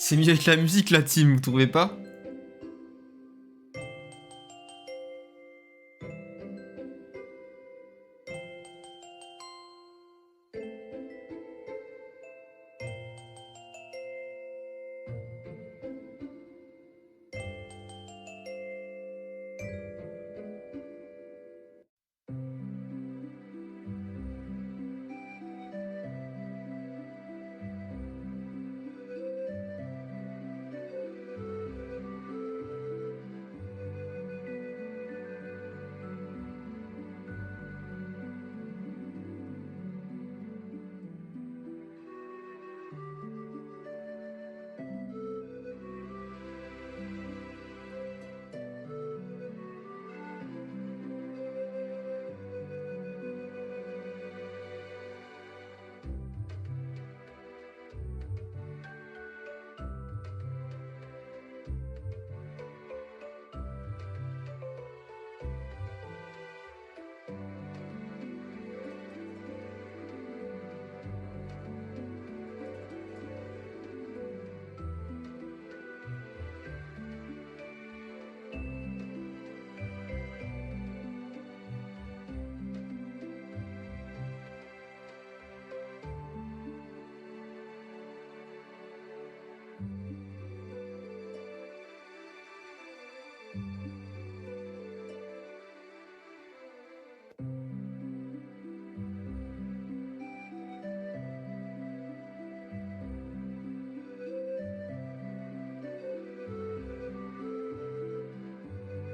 C'est mieux avec la musique, la team, vous trouvez pas?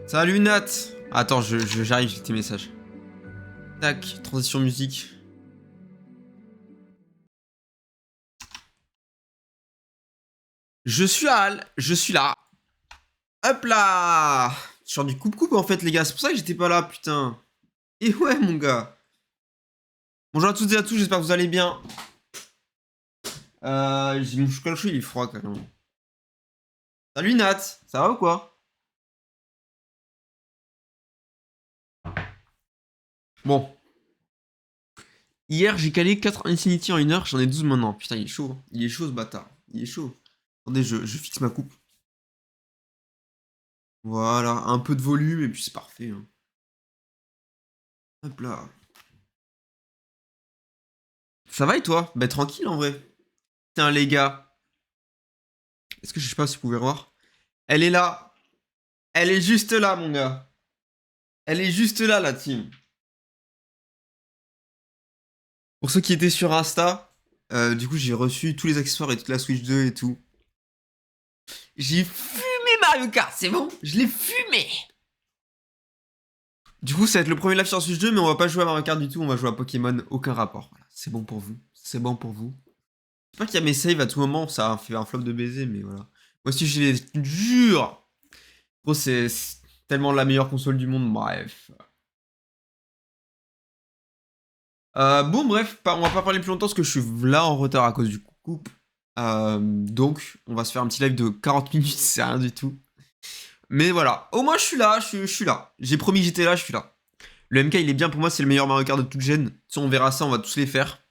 Salut Nat. Attends, j'arrive, j'ai tes messages. Tac, transition musique. Je suis à Halle, je suis là. Hop là. Je suis du coupe-coupe en fait les gars, c'est pour ça que j'étais pas là, putain. Et ouais mon gars. Bonjour à toutes et à tous, j'espère que vous allez bien. J'ai mon chocolat chaud, il est froid quand même. Salut Nat, ça va ou quoi? Bon. Hier j'ai calé 4 Infinity en 1 heure, j'en ai 12 maintenant. Putain il est chaud, il est chaud ce bâtard. Il est chaud. Attendez, je fixe ma coupe. Voilà, un peu de volume et puis c'est parfait. Hein. Hop là. Ça va et toi? Bah tranquille en vrai. Putain les gars. Est-ce que je sais pas si vous pouvez voir? Elle est là. Elle est juste là mon gars. Elle est juste là la team. Pour ceux qui étaient sur Insta, du coup j'ai reçu tous les accessoires et toute la Switch 2 et tout. J'ai fumé Mario Kart, c'est bon? Je l'ai fumé. Du coup ça va être le premier live sur Switch 2 mais on va pas jouer à Mario Kart du tout, on va jouer à Pokémon, aucun rapport. Voilà, c'est bon pour vous. C'est bon pour vous. J'espère qu'il y a mes saves à tout moment, ça a fait un flop de baiser, mais voilà. Moi aussi, je les jure. Gros, c'est tellement la meilleure console du monde, bref. Bon, bref, on va pas parler plus longtemps parce que je suis là en retard à cause du coupe. Donc, on va se faire un petit live de 40 minutes, c'est rien du tout. Mais voilà, au moins je suis là, je suis là. J'ai promis que j'étais là, je suis là. Le MK, il est bien pour moi, c'est le meilleur Mario Kart de toute gen. Si on verra ça, on va tous les faire.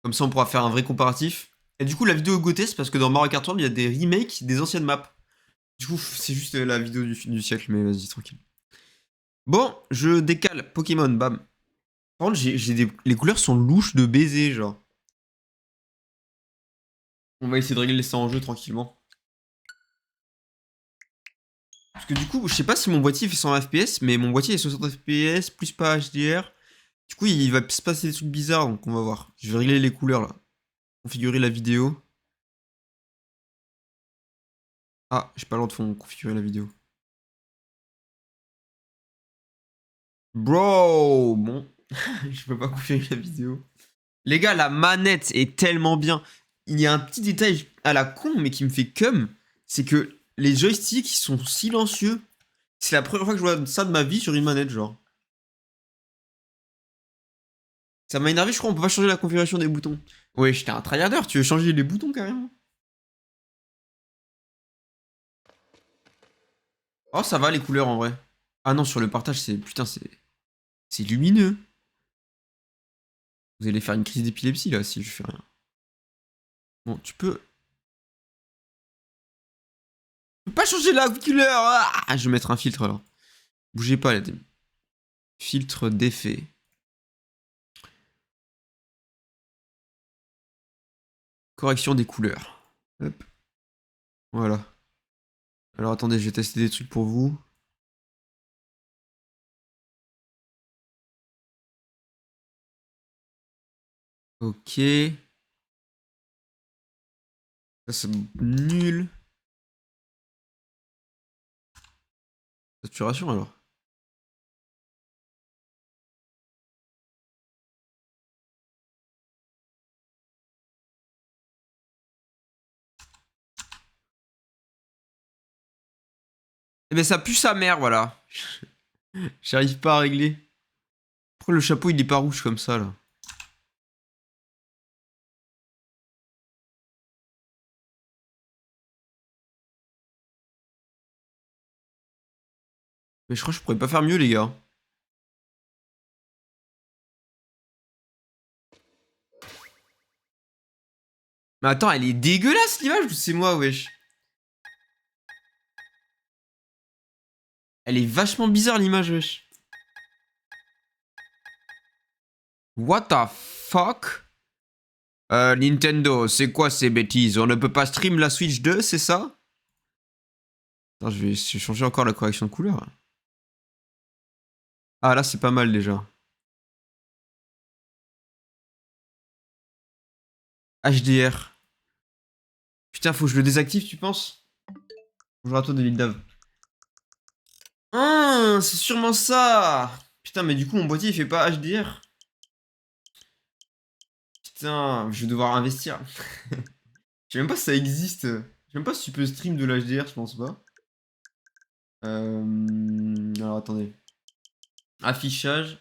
Comme ça, on pourra faire un vrai comparatif. Et du coup, la vidéo Goté, c'est parce que dans Mario Kart World, il y a des remakes des anciennes maps. Du coup, c'est juste la vidéo du siècle, mais vas-y, tranquille. Bon, je décale Pokémon, bam. Par contre, les couleurs sont louches de baiser, genre. On va essayer de régler ça en jeu tranquillement. Parce que du coup, je sais pas si mon boîtier fait 100 FPS, mais mon boîtier est 60 FPS, plus pas HDR. Du coup, il va se passer des trucs bizarres, donc on va voir. Je vais régler les couleurs là. Configurer la vidéo. Ah, j'ai pas l'ordre de fond, configurer la vidéo. Bro, bon. Je peux pas configurer la vidéo. Les gars, la manette est tellement bien. Il y a un petit détail à la con, mais qui me fait cum. C'est que les joysticks, ils sont silencieux. C'est la première fois que je vois ça de ma vie sur une manette, genre. Ça m'a énervé, je crois, on peut pas changer la configuration des boutons. Ouais, j'étais un tryharder, tu veux changer les boutons carrément? Oh, ça va les couleurs en vrai. Ah non, sur le partage, c'est. Putain, c'est lumineux. Vous allez faire une crise d'épilepsie là si je fais rien. Bon, tu peux. Je peux pas changer la couleur. Ah, je vais mettre un filtre alors. Bougez pas les amis. Filtre d'effet. Correction des couleurs. Hop. Voilà. Alors attendez, je vais tester des trucs pour vous. Ok. Ça c'est nul. Saturation alors. Eh ben ça pue sa mère, voilà. J'arrive pas à régler. Pourquoi le chapeau il est pas rouge comme ça là? Mais je crois que je pourrais pas faire mieux les gars. Mais attends, elle est dégueulasse l'image ou c'est moi wesh? Elle est vachement bizarre l'image wesh. What the fuck? Nintendo, c'est quoi ces bêtises? On ne peut pas stream la Switch 2, c'est ça? Attends, je vais changer encore la correction de couleur. Ah là c'est pas mal déjà. HDR. Putain, faut que je le désactive, tu penses? Bonjour à toi, David Dave. Ah, c'est sûrement ça. Putain, mais du coup, mon boîtier, il fait pas HDR. Putain, je vais devoir investir. Je sais même pas si ça existe. Je sais même pas si tu peux stream de l'HDR, je pense pas. Alors, attendez. Affichage.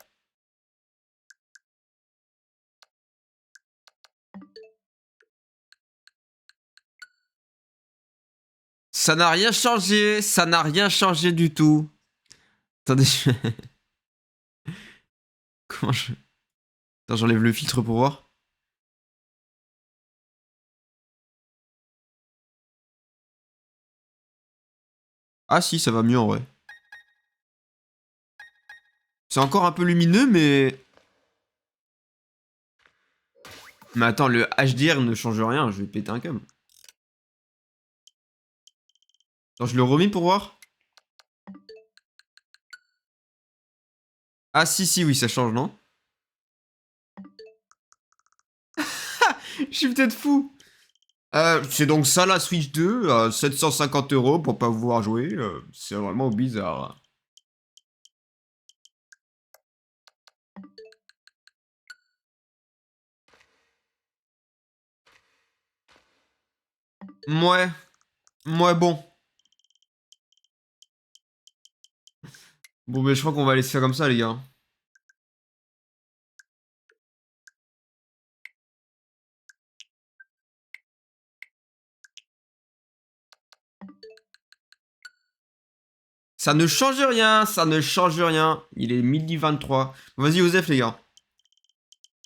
Ça n'a rien changé. Ça n'a rien changé du tout. Attendez, comment je... Attends, j'enlève le filtre pour voir. Ah si, ça va mieux en vrai. C'est encore un peu lumineux, mais... Mais attends, le HDR ne change rien, je vais péter un câble. Attends, je le remets pour voir. Ah si, si, oui, ça change, non? Je suis peut-être fou. C'est donc ça la Switch 2, 750 € pour pas pouvoir jouer. C'est vraiment bizarre. Mouais. Mouais, bon. Bon, mais je crois qu'on va laisser ça comme ça, les gars. Ça ne change rien, ça ne change rien. Il est 12h23. Vas-y, Joseph, les gars.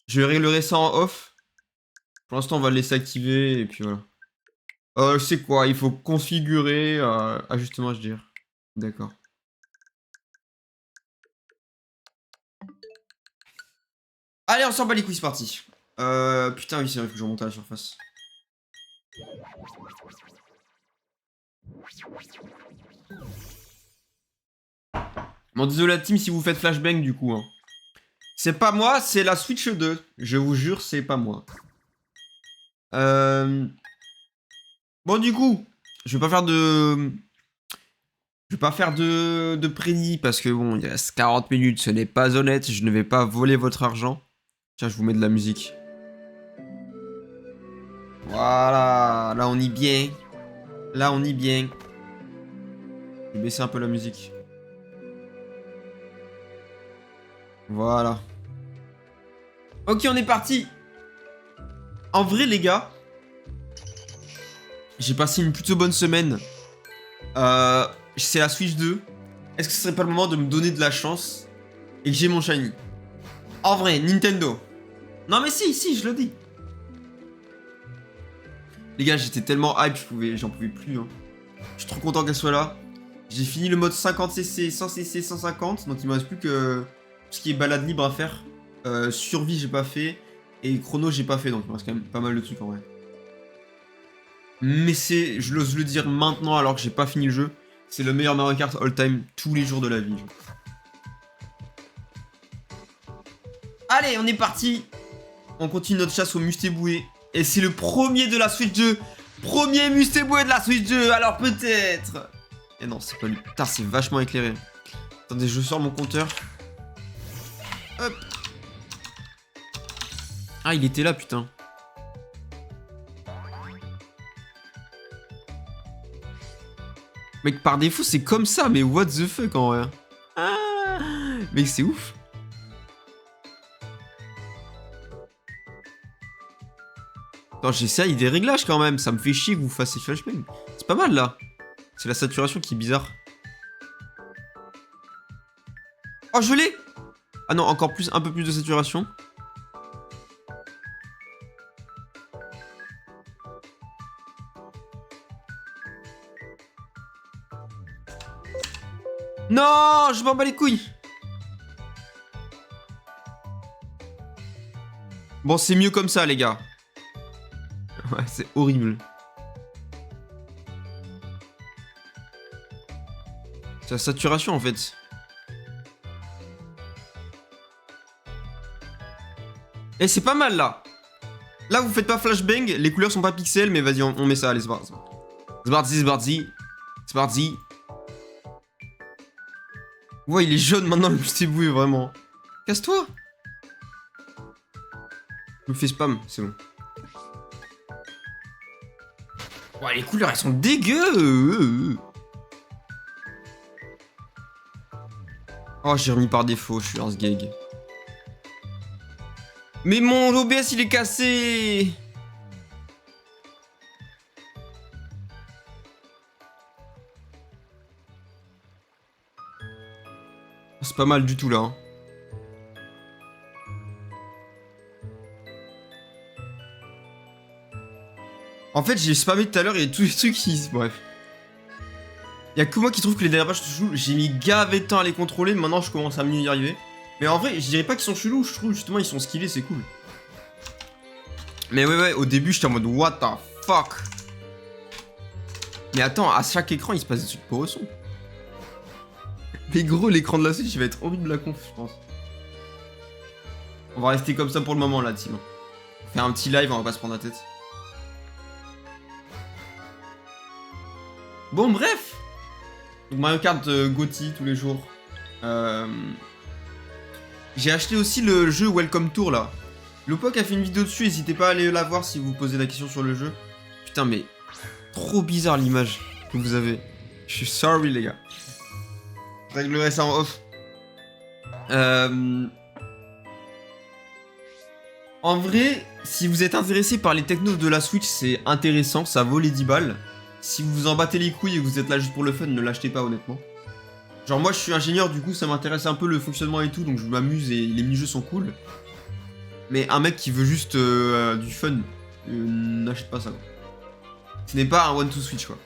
Je réglerai ça en off. Pour l'instant, on va le laisser activer, et puis voilà. C'est quoi? Il faut configurer... ajustement, je dire. D'accord. Allez, on s'en bat les couilles, c'est parti. Putain, oui, c'est vrai, il faut que je remonte à la surface. Bon, désolé la team si vous faites flashbang du coup. Hein. C'est pas moi, c'est la Switch 2. Je vous jure, c'est pas moi. Bon, du coup, je vais pas faire de... Je vais pas faire de prédit parce que bon, il reste 40 minutes, ce n'est pas honnête, je ne vais pas voler votre argent. Tiens, je vous mets de la musique. Voilà, là on y bien. Là on y bien. Je vais baisser un peu la musique. Voilà. Ok, on est parti. En vrai, les gars, j'ai passé une plutôt bonne semaine. C'est la Switch 2. Est-ce que ce serait pas le moment de me donner de la chance et que j'ai mon shiny? En vrai, Nintendo. Non mais si, si, je le dis. Les gars, j'étais tellement hype, j'en pouvais plus. Hein. Je suis trop content qu'elle soit là. J'ai fini le mode 50cc, 100cc, 150. Donc il me reste plus que ce qui est balade libre à faire. Survie, j'ai pas fait. Et chrono, j'ai pas fait. Donc il me reste quand même pas mal de trucs en vrai. Mais c'est, je l'ose le dire maintenant alors que j'ai pas fini le jeu. C'est le meilleur Mario Kart all time tous les jours de la vie. Allez, on est parti. On continue notre chasse au Mustéboué. Et c'est le premier de la Switch 2. Premier Mustéboué de la Switch 2. Alors peut-être. Et non, c'est pas lui. Putain, c'est vachement éclairé. Attendez, je sors mon compteur. Hop. Ah, il était là, putain. Mec, par défaut, c'est comme ça, mais what the fuck en vrai. Ah, mec, c'est ouf. Attends, j'essaye des réglages quand même. Ça me fait chier que vous fassiez flashbang. C'est pas mal là. C'est la saturation qui est bizarre. Oh, je l'ai. Ah non, encore plus, un peu plus de saturation. Non, je m'en bats les couilles. Bon, c'est mieux comme ça, les gars. Ouais, c'est horrible. C'est la saturation, en fait. Et c'est pas mal, là. Là, vous faites pas flashbang, les couleurs sont pas pixels, mais vas-y, on met ça, allez, c'est parti. C'est parti, c'est parti. C'est parti. Ouais, il est jaune maintenant, le Mustéboué, vraiment. Casse-toi. Je me fais spam, c'est bon. Ouais, les couleurs, elles sont dégueu. Oh, j'ai remis par défaut, je suis un sgeg. Mais mon OBS, il est cassé. C'est pas mal du tout, là. Hein. En fait, j'ai spammé tout à l'heure et tous les trucs qui... Bref. Y'a que moi qui trouve que les dérapages sont chelous. J'ai mis gavé de temps à les contrôler, maintenant je commence à mieux y arriver. Mais en vrai, je dirais pas qu'ils sont chelous, je trouve justement ils sont skillés, c'est cool. Mais ouais, au début j'étais en mode what the fuck. Mais attends, à chaque écran il se passe des trucs pour son. Mais gros, l'écran de la Switch il va être horrible la conf, je pense. On va rester comme ça pour le moment là, team. On fait un petit live, on va pas se prendre la tête. Bon, bref. Donc Mario Kart GOTY tous les jours. J'ai acheté aussi le jeu Welcome Tour là. Lopoc a fait une vidéo dessus, n'hésitez pas à aller la voir si vous posez la question sur le jeu. Putain mais trop bizarre l'image que vous avez. Je suis sorry les gars. Je réglerai ça en off. En vrai, si vous êtes intéressé par les technos de la Switch, c'est intéressant, ça vaut les 10 balles. Si vous vous en battez les couilles et que vous êtes là juste pour le fun, ne l'achetez pas honnêtement. Genre moi je suis ingénieur, du coup ça m'intéresse un peu le fonctionnement et tout, donc je m'amuse et les mini-jeux sont cool. Mais un mec qui veut juste du fun, n'achète pas ça quoi. Ce n'est pas un one to switch quoi.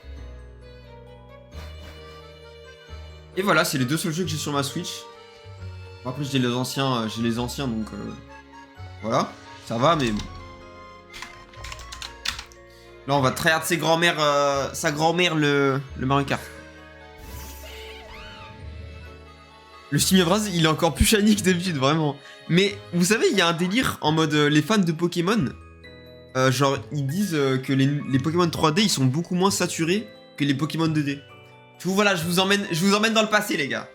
Et voilà, c'est les deux seuls jeux que j'ai sur ma Switch. Bon, après j'ai les anciens donc voilà, ça va mais bon. Là on va tryhard sa grand-mère le Mario Kart. Le Stimulabras, il est encore plus shiny que d'habitude, vraiment. Mais vous savez, il y a un délire en mode les fans de Pokémon. Genre, ils disent que les Pokémon 3D, ils sont beaucoup moins saturés que les Pokémon 2D. Voilà, je vous emmène dans le passé, les gars.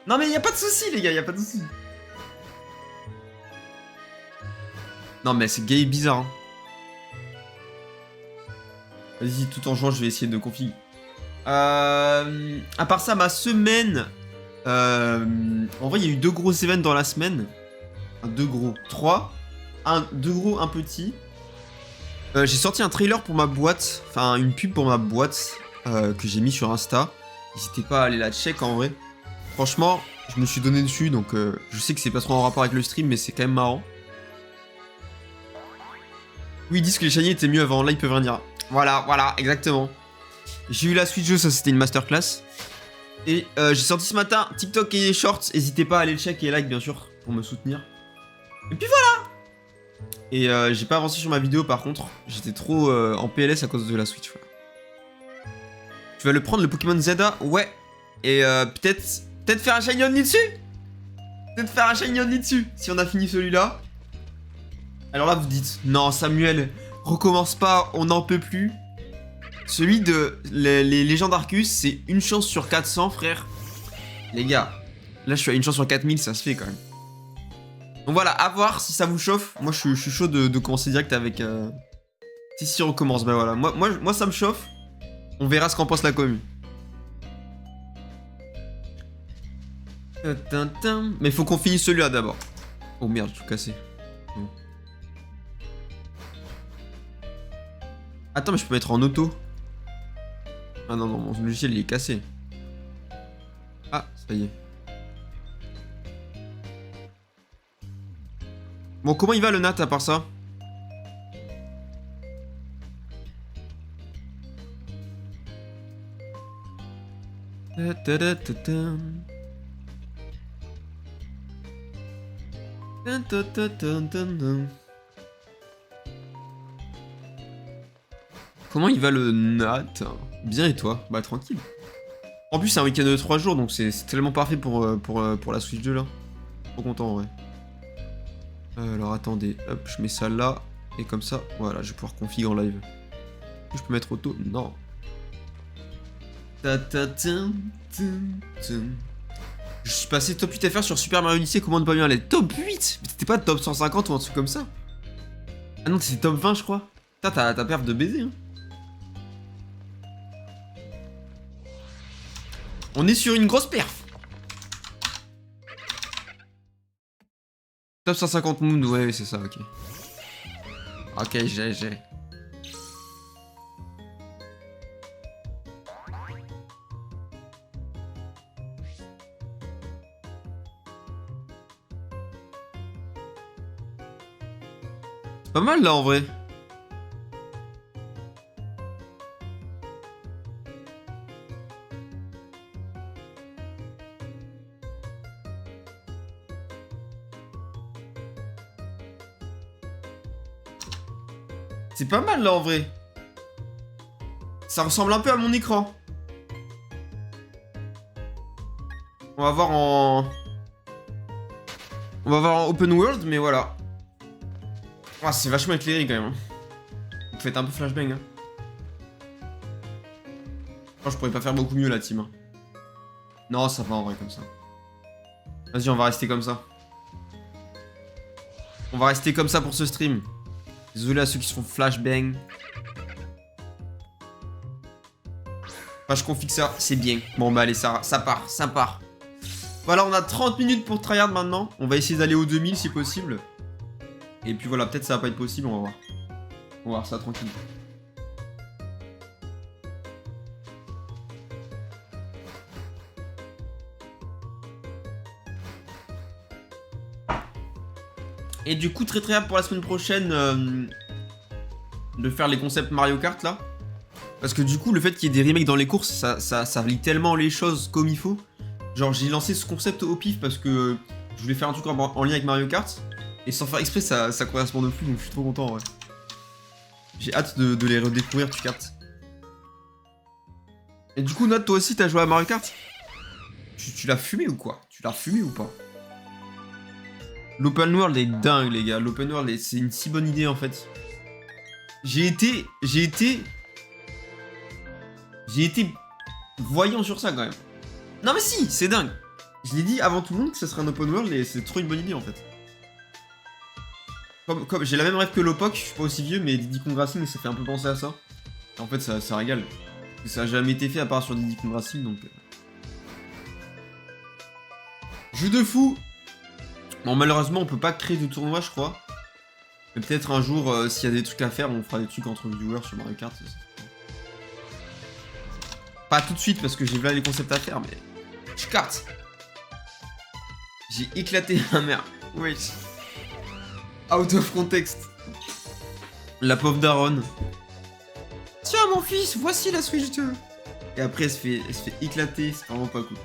Non, mais il y a pas de souci, les gars, il y a pas de souci. Non, mais c'est gay et bizarre. Hein. Vas-y, tout en jouant, je vais essayer de config. À part ça, ma semaine... en vrai, il y a eu 2 gros events dans la semaine. Enfin, 2 gros. 3. 2 gros, un petit. J'ai sorti un trailer pour ma boîte. Enfin, une pub pour ma boîte. Que j'ai mis sur Insta. N'hésitez pas à aller la check en vrai. Franchement, je me suis donné dessus. Donc, je sais que c'est pas trop en rapport avec le stream. Mais c'est quand même marrant. Oui, ils disent que les shiny étaient mieux avant. Là, ils peuvent rien dire. Voilà, exactement. J'ai eu la suite jeu, ça c'était une masterclass. Et j'ai sorti ce matin TikTok et Shorts. N'hésitez pas à aller le check et like bien sûr pour me soutenir. Et puis voilà. Et j'ai pas avancé sur ma vidéo par contre. J'étais trop en PLS à cause de la Switch. Voilà. Tu vas le prendre le Pokémon Zelda? Ouais. Et peut-être faire un Shiny Only dessus. Peut-être faire un Shiny Only dessus. Si on a fini celui-là. Alors là vous dites, non Samuel, recommence pas, on n'en peut plus. Celui de les légendes Arceus, c'est une chance sur 400 frère. Les gars, là je suis à une chance sur 4000, ça se fait quand même. Donc voilà, à voir si ça vous chauffe. Moi je suis chaud de commencer direct avec... Si on recommence, bah voilà. Moi ça me chauffe. On verra ce qu'en pense la commune. Mais faut qu'on finisse celui-là d'abord. Oh merde, j'ai tout cassé. Non. Attends, mais je peux mettre en auto. Ah non, non, mon logiciel il est cassé. Ah, ça y est. Bon, comment il va le Nat à part ça? Comment il va le Nat? Bien et toi? Bah tranquille. En plus c'est un week-end de 3 jours donc c'est tellement parfait pour la Switch 2 là. Trop content en vrai. Alors attendez, hop, je mets ça là. Et comme ça, voilà, je vais pouvoir configurer en live. Je peux mettre auto? Non. Je suis passé top 8 FR sur Super Mario Odyssey, comment ne pas bien aller? Top 8? Mais t'étais pas top 150 ou un truc comme ça? Ah non, c'est top 20 je crois. T'as perf de baiser hein. On est sur une grosse perf. Top 150 moon, ouais c'est ça, ok. Ok, j'ai. C'est pas mal là en vrai. C'est pas mal là en vrai. Ça ressemble un peu à mon écran. On va voir en... On va voir en open world, mais voilà. Ah, c'est vachement éclairé quand même. Vous faites un peu flashbang. Hein. Oh, je pourrais pas faire beaucoup mieux la team. Hein. Non, ça va en vrai comme ça. Vas-y, on va rester comme ça. On va rester comme ça pour ce stream. Désolé à ceux qui se font flashbang. Enfin, je confie que ça, c'est bien. Bon, bah allez, ça part. Voilà, on a 30 minutes pour tryhard maintenant. On va essayer d'aller aux 2000 si possible. Et puis voilà, peut-être ça va pas être possible, on va voir. On va voir ça tranquille. Et du coup, très hâte pour la semaine prochaine de faire les concepts Mario Kart là. Parce que du coup, le fait qu'il y ait des remakes dans les courses, ça lie tellement les choses comme il faut. Genre, j'ai lancé ce concept au pif parce que je voulais faire un truc en lien avec Mario Kart. Et sans faire exprès, ça correspond de fou, donc je suis trop content en vrai. J'ai hâte de les redécouvrir, tu captes. Et du coup, Nat, toi aussi, t'as joué à Mario Kart? Tu l'as fumé ou quoi? Tu l'as fumé ou pas? L'open world est dingue, les gars. L'open world, c'est une si bonne idée, en fait. J'ai été voyant sur ça, quand même. Non, mais si, c'est dingue. Je l'ai dit avant tout le monde que ce serait un open world et c'est trop une bonne idée, en fait. Comme j'ai la même rêve que Lopok, je suis pas aussi vieux, mais Diddy Kong Racing, ça fait un peu penser à ça. Et en fait, ça régale. Ça a jamais été fait à part sur Diddy Kong Racing, donc... Jeu de fou. Bon, malheureusement, on peut pas créer de tournoi, je crois. Mais peut-être un jour, s'il y a des trucs à faire, on fera des trucs entre viewers sur Mario Kart. Pas tout de suite, parce que j'ai là les concepts à faire, mais... Je carte. J'ai éclaté ma mère. Oui. Out of context. La pauvre daronne. Tiens, mon fils, voici la Switch 2. Et après, elle se fait éclater. C'est vraiment pas cool.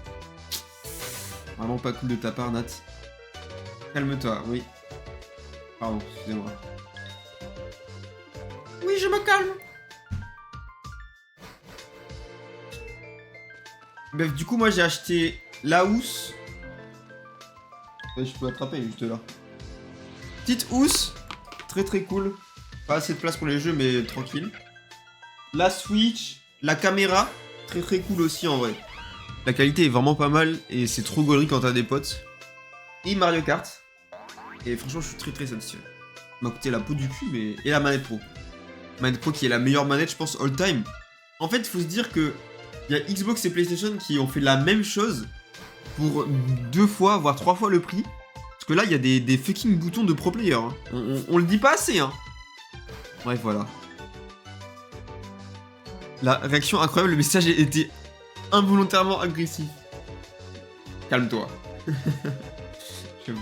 Vraiment pas cool de ta part, Nat. Calme-toi, oui. Pardon, excusez-moi. Oui, je me calme. Bref, du coup, moi, j'ai acheté la housse. Ouais, je peux attraper, juste là. Petite housse. Très très cool. Pas assez de place pour les jeux, mais tranquille. La Switch. La caméra. Très très cool aussi, en vrai. La qualité est vraiment pas mal. Et c'est trop gaulerie quand t'as des potes. Et Mario Kart. Et franchement, je suis très très satisfait. Ça m'a coûté la peau du cul, mais... Et la manette pro. Manette pro qui est la meilleure manette, je pense, all time. En fait, il faut se dire que... Il y a Xbox et PlayStation qui ont fait la même chose pour 2 fois, voire 3 fois le prix. Parce que là, il y a des fucking boutons de pro player. Hein. On le dit pas assez, hein. Bref, voilà. La réaction incroyable, le message était involontairement agressif. Calme-toi. J'avoue.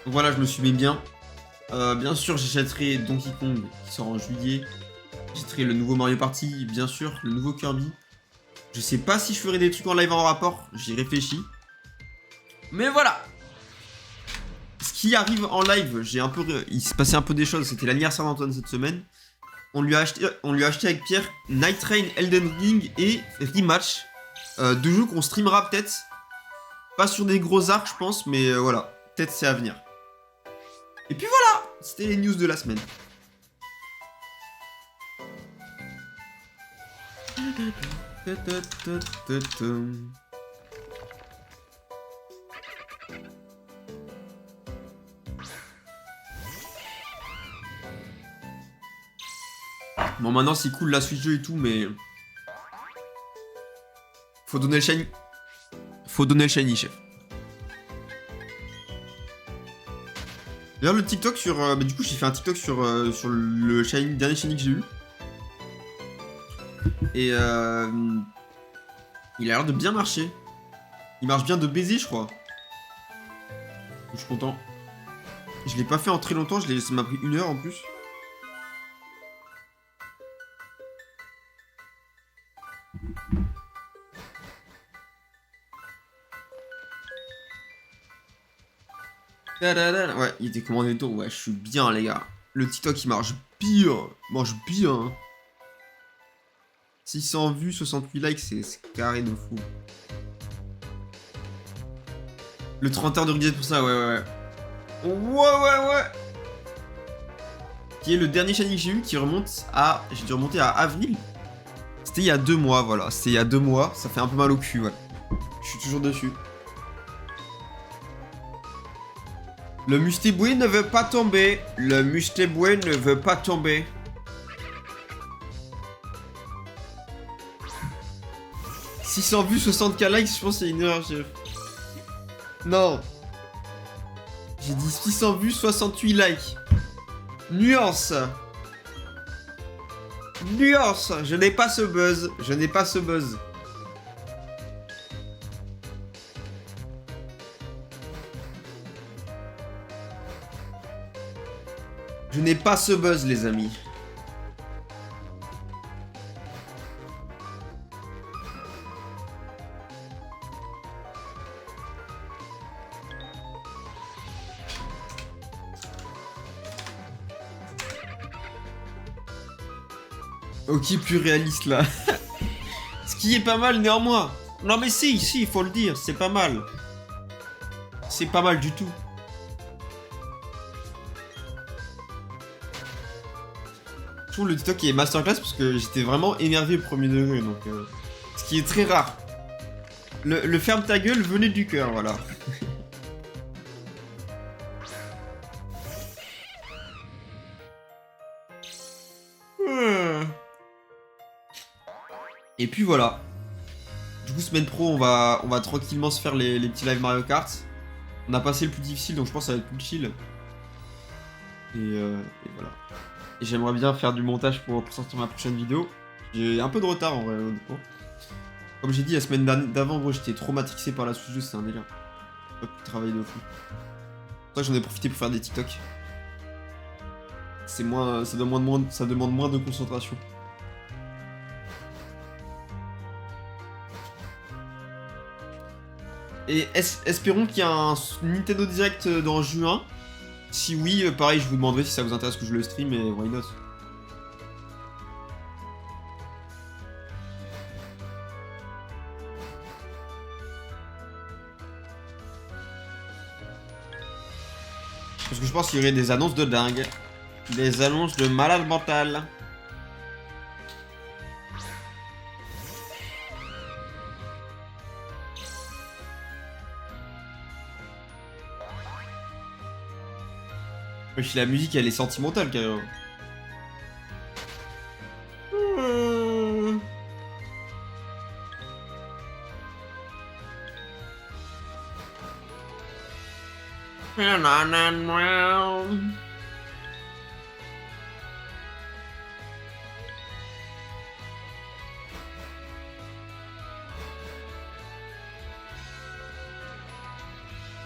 Donc voilà, je me suis mis bien. Bien sûr, j'achèterai Donkey Kong qui sort en juillet. J'achèterai le nouveau Mario Party, bien sûr, le nouveau Kirby. Je sais pas si je ferai des trucs en live en rapport, j'y réfléchis. Mais voilà. Ce qui arrive en live, il s'est passé un peu des choses. C'était l'anniversaire d'Antoine cette semaine. On lui a acheté avec Pierre Night Train, Elden Ring et Rematch. 2 jeux qu'on streamera peut-être. Pas sur des gros arcs, je pense, mais voilà. Peut-être c'est à venir. Et puis voilà, c'était les news de la semaine. Bon, maintenant c'est cool la Switch 2 et tout, mais... Faut donner le shiny. Faut donner le shiny, chef. D'ailleurs, le TikTok sur... du coup, j'ai fait un TikTok sur le dernier shiny que j'ai eu. Et il a l'air de bien marcher. Il marche bien de baiser, je crois. Je suis content. Je l'ai pas fait en très longtemps, ça m'a pris 1 heure en plus. Ouais, il était commandé tôt. Ouais, je suis bien, les gars. Le TikTok, il marche bien. Il marche bien. 600 vues, 68 likes, c'est carré de fou. Le 30 heures de reset pour ça, ouais. Ouais. Qui est le dernier shiny que j'ai eu qui remonte à... J'ai dû remonter à avril. C'était il y a 2 mois, voilà. C'était il y a 2 mois. Ça fait un peu mal au cul, ouais. Je suis toujours dessus. Le Mustéboué ne veut pas tomber. Le Mustéboué ne veut pas tomber. « 600 vues, 60k likes, je pense que c'est une erreur, chef. Non. J'ai dit 600 vues, 68 likes. Nuance. Nuance. Je n'ai pas ce buzz. Je n'ai pas ce buzz. Je n'ai pas ce buzz, les amis. Ok, plus réaliste là. Ce qui est pas mal néanmoins. Non mais si, il faut le dire, c'est pas mal. C'est pas mal du tout. Je trouve le TikTok est masterclass parce que j'étais vraiment énervé au premier degré, donc... ce qui est très rare. Le ferme ta gueule venait du cœur, voilà. Et puis voilà. Du coup, semaine pro, on va tranquillement se faire les petits live Mario Kart. On a passé le plus difficile, donc je pense que ça va être plus chill. Et voilà. Et j'aimerais bien faire du montage pour sortir ma prochaine vidéo. J'ai un peu de retard en vrai, honnêtement. Comme j'ai dit, la semaine d'avant, gros, j'étais trop matrixé par la Switch 2, c'est un délire. J'ai pas pu travailler de fou. C'est pour ça que j'en ai profité pour faire des TikTok. c'est moins, ça demande moins de concentration. Et espérons qu'il y a un Nintendo Direct dans juin. Si oui, pareil, je vous demanderai si ça vous intéresse que je le stream, et why not. Parce que je pense qu'il y aurait des annonces de dingue. Des annonces de malade mental. La musique, elle est sentimentale, carrément.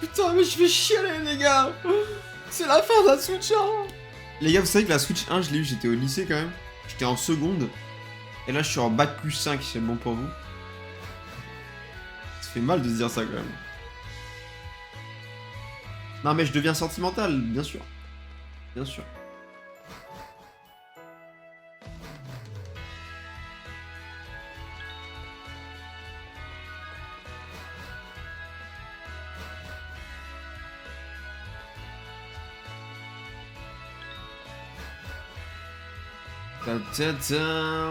Putain, mais je vais chialer, les gars. C'est la fin de la Switch 1. Les gars, vous savez que la Switch 1, je l'ai eu, j'étais au lycée quand même. J'étais en seconde. Et là, je suis en bac plus 5, c'est bon pour vous. Ça fait mal de se dire ça quand même. Non, mais je deviens sentimental, bien sûr. Bien sûr. Ta ta ta.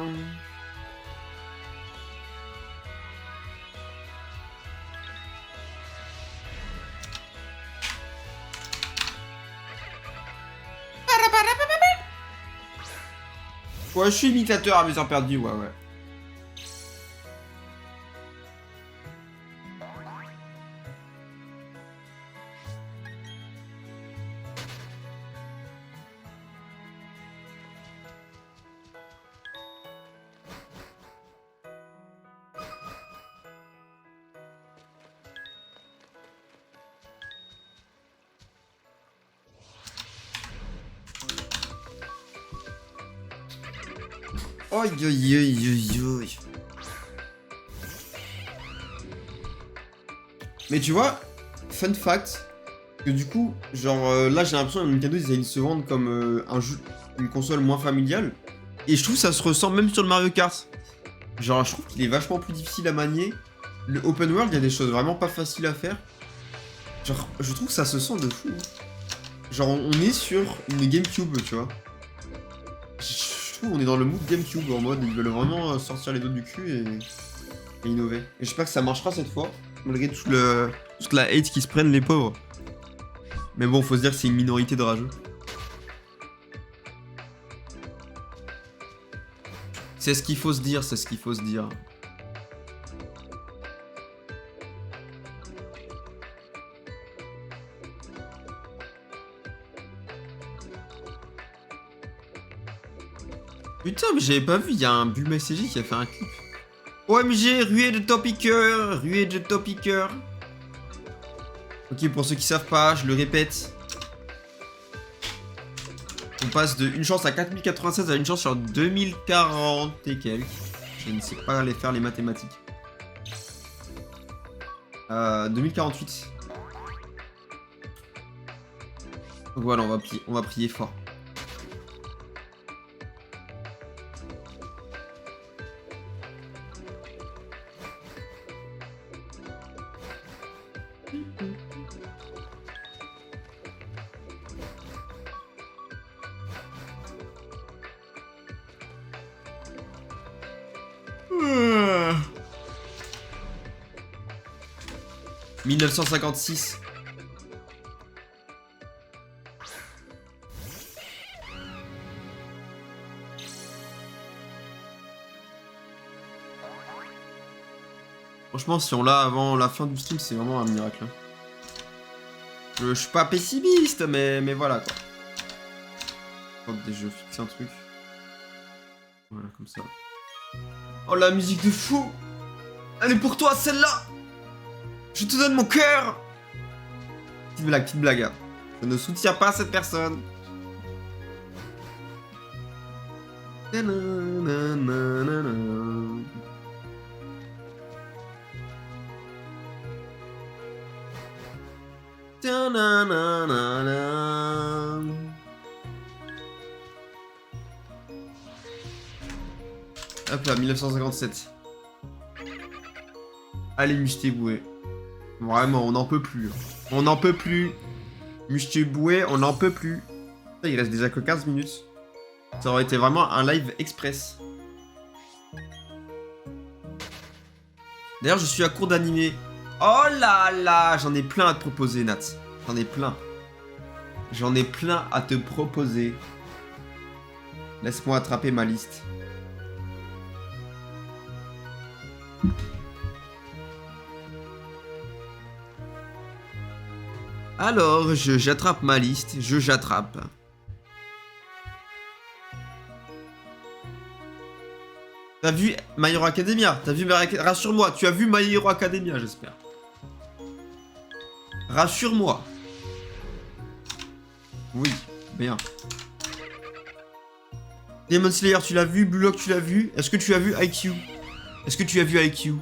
Ouais, je suis imitateur à mes heures perdues, ouais. Aïe aïe aïe aïe aïe. Mais tu vois, fun fact, que du coup, genre là j'ai l'impression que Nintendo ils allaient se vendre comme un jeu, une console moins familiale. Et je trouve que ça se ressent même sur le Mario Kart. Genre je trouve qu'il est vachement plus difficile à manier. Le open world, il y a des choses vraiment pas faciles à faire. Genre je trouve que ça se sent de fou. Genre on est sur une GameCube, tu vois. Je trouve qu'on est dans le mood GameCube en mode ils veulent vraiment sortir les dos du cul et innover. Et j'espère que ça marchera cette fois, malgré toute la hate qui se prennent les pauvres. Mais bon, faut se dire que c'est une minorité de rageux. C'est ce qu'il faut se dire, c'est ce qu'il faut se dire. Putain, mais j'avais pas vu, il y a un Bulma SCJ qui a fait un clip. OMG, ruée de topiqueur, ruée de topiqueur. Ok, pour ceux qui savent pas, je le répète. On passe de une chance à 4096 à une chance sur 2040 et quelques. Je ne sais pas aller faire les mathématiques. 2048. Donc voilà, on va prier fort. Euh... 1956. Franchement, si on l'a avant la fin du stream, c'est vraiment un miracle. Je suis pas pessimiste, mais voilà quoi. Attendez, je fixe un truc. Voilà, comme ça. Oh, la musique de fou! Elle est pour toi, celle-là! Je te donne mon cœur! Petite blague, petite blague. Je ne soutiens pas cette personne. Hop là, 1957. Allez, Mustéboué. Vraiment, on n'en peut plus. On n'en peut plus. Mustéboué, on n'en peut plus. Il reste déjà que 15 minutes. Ça aurait été vraiment un live express. D'ailleurs, je suis à court d'animé. Oh là là, j'en ai plein à te proposer, Nat. J'en ai plein. J'en ai plein à te proposer. Laisse-moi attraper ma liste. Alors, j'attrape ma liste. J'attrape. T'as vu My Hero Academia? T'as vu Rassure-moi, tu as vu My Hero Academia, j'espère. Rassure-moi. Oui, bien. Demon Slayer, tu l'as vu? Blue Lock, tu l'as vu? Est-ce que tu as vu IQ? Est-ce que tu as vu IQ?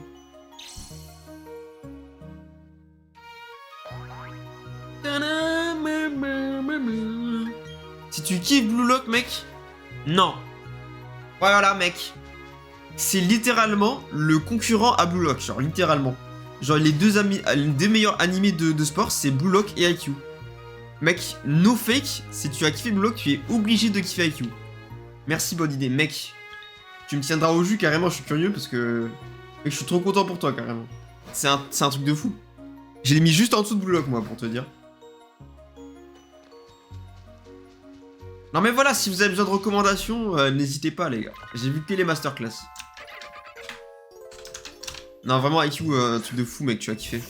Si tu kiffes Blue Lock, mec, non. Voilà, mec. C'est littéralement le concurrent à Blue Lock, genre littéralement. Genre les deux meilleurs animés de sport, c'est Blue Lock et IQ. Mec, no fake, si tu as kiffé Blue Lock, tu es obligé de kiffer IQ. Merci, bonne idée, mec. Tu me tiendras au jus, carrément, je suis curieux parce que... Mec, je suis trop content pour toi, carrément. C'est un truc de fou. Je l'ai mis juste en dessous de Blue Lock, moi, pour te dire. Non mais voilà, si vous avez besoin de recommandations, n'hésitez pas, les gars. J'ai vu que les masterclass. Non, vraiment, IQ, un truc de fou, mec, tu vas kiffer.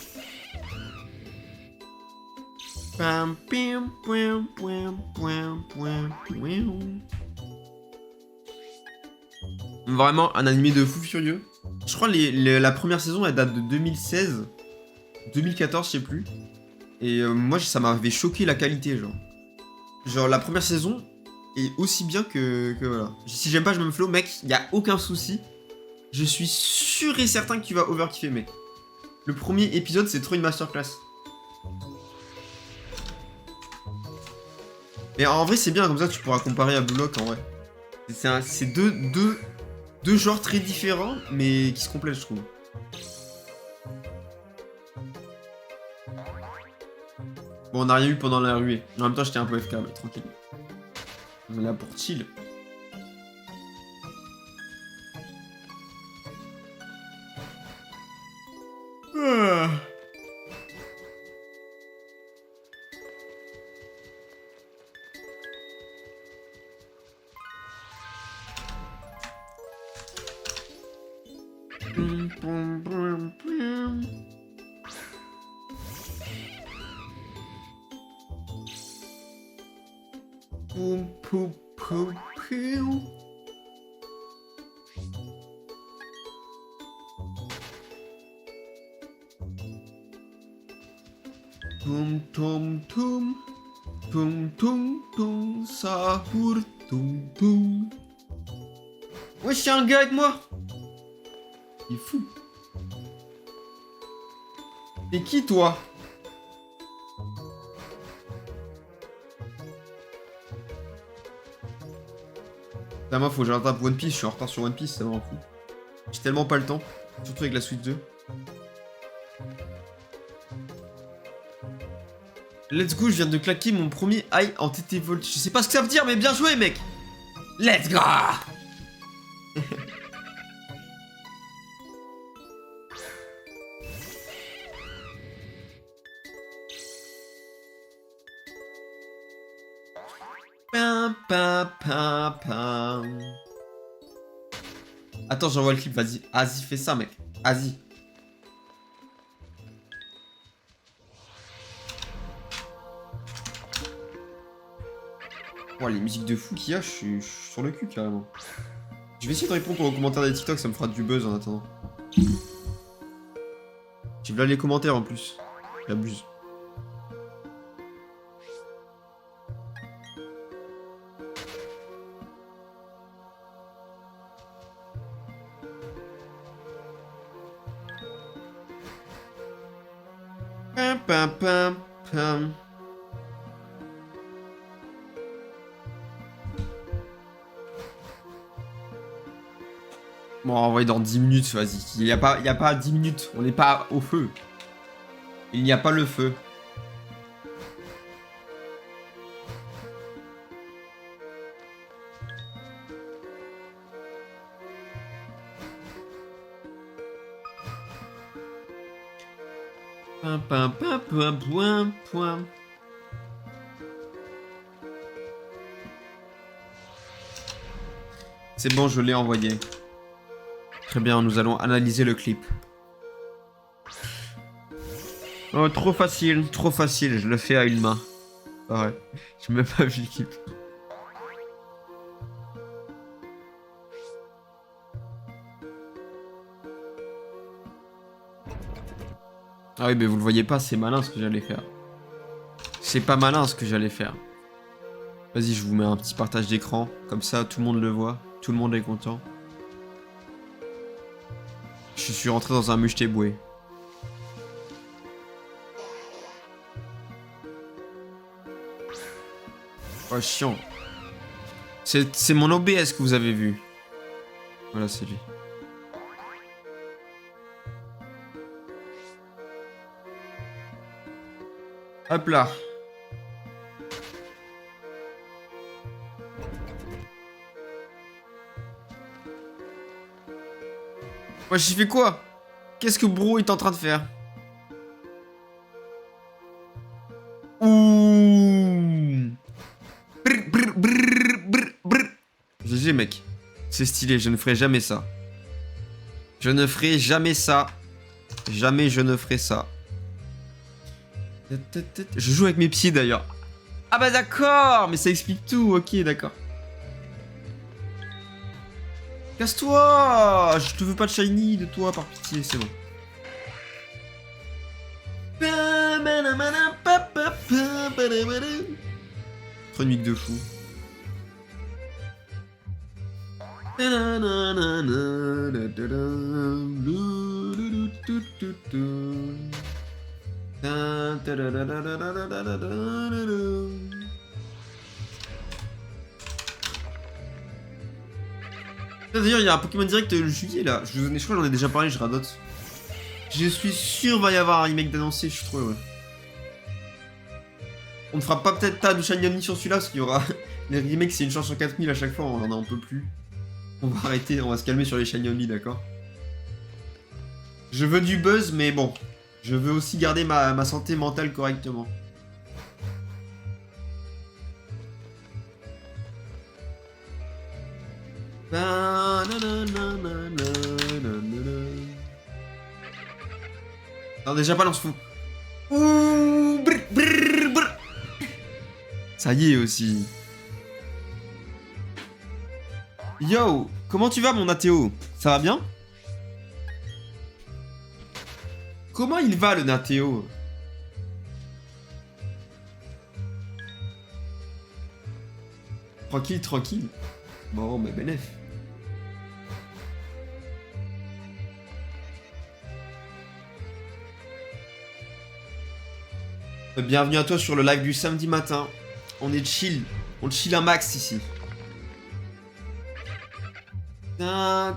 Vraiment, un animé de fou furieux. Je crois la première saison, elle date de 2016. 2014, je sais plus. Et moi, ça m'avait choqué la qualité, genre. Genre, la première saison est aussi bien que voilà. Si j'aime pas, je me flow, mec, y a aucun souci. Je suis sûr et certain que tu vas overkiffer, mec. Le premier épisode, c'est trop une masterclass. Mais en vrai, c'est bien, comme ça, tu pourras comparer à Blue Lock, en vrai. C'est deux genres très différents, mais qui se complètent, je trouve. Bon, on n'a rien eu pendant la ruée. En même temps, j'étais un peu FK, mais tranquille. On est là pour chill. Ah. Tum tum tum tum tum tum sahur tum tum. Ouais, c'est un gars avec moi. Il est fou. T'es qui toi? Putain, moi faut que je rattrape One Piece, je suis en retard sur One Piece, ça me rend fou. J'ai tellement pas le temps, surtout avec la Switch 2. Let's go, je viens de claquer mon premier high en TT Volt. Je sais pas ce que ça veut dire, mais bien joué, mec. Let's go. Pam, pam, pam, pam. Attends, j'envoie le clip, vas-y. Vas-y, fais ça, mec. Vas-y. Oh, les musiques de fou qu'il y a, je suis sur le cul, carrément. Je vais essayer de répondre aux commentaires des TikTok, ça me fera du buzz en attendant. J'ai là les commentaires en plus. J'abuse. pam, pam, pam. Bon, on va dans 10 minutes, vas-y. Il y a pas 10 minutes. On n'est pas au feu. Il n'y a pas le feu. Pam, pam, pam, pam, pam, pam. C'est bon, je l'ai envoyé. Très bien, nous allons analyser le clip. Oh, trop facile, je le fais à une main. Ah ouais, j'ai même pas vu le clip. Ah oui, mais vous le voyez pas, c'est malin ce que j'allais faire. C'est pas malin ce que j'allais faire. Vas-y, je vous mets un petit partage d'écran, comme ça tout le monde le voit, tout le monde est content. Je suis rentré dans un mouche-téboué. Oh, chiant. C'est mon OBS que vous avez vu. Voilà, c'est lui. Hop là. Moi, j'y fais quoi? Qu'est-ce que Bro est en train de faire? Ouh. GG, mec. C'est stylé, je ne ferai jamais ça. Je ne ferai jamais ça. Jamais je ne ferai ça. Je joue avec mes pieds d'ailleurs. Ah bah d'accord, mais ça explique tout. Ok, d'accord. Casse-toi! Je te veux pas de shiny de toi, par pitié, c'est bon. Trop une musique de fou. D'ailleurs, il y a un Pokémon Direct le juillet là. Je crois que j'en ai déjà parlé, je radote. Je suis sûr qu'il va y avoir un remake d'annoncer, je suis trop heureux. On ne fera pas peut-être tas de Shiny Omni sur celui-là, parce qu'il y aura. Les remakes, c'est une chance sur 4000 à chaque fois, on en peut plus. On va arrêter, on va se calmer sur les Shiny Omni, d'accord? Je veux du buzz, mais bon. Je veux aussi garder ma santé mentale correctement. Non, déjà pas, on se fout. Ouh, brr, brr, brr. Ça y est aussi. Yo, comment tu vas mon Nathéo? Ça va bien? Comment il va le Nathéo? Tranquille, tranquille. Bon, mais bénéf. Bienvenue à toi sur le live du samedi matin. On est chill. On chill un max ici. On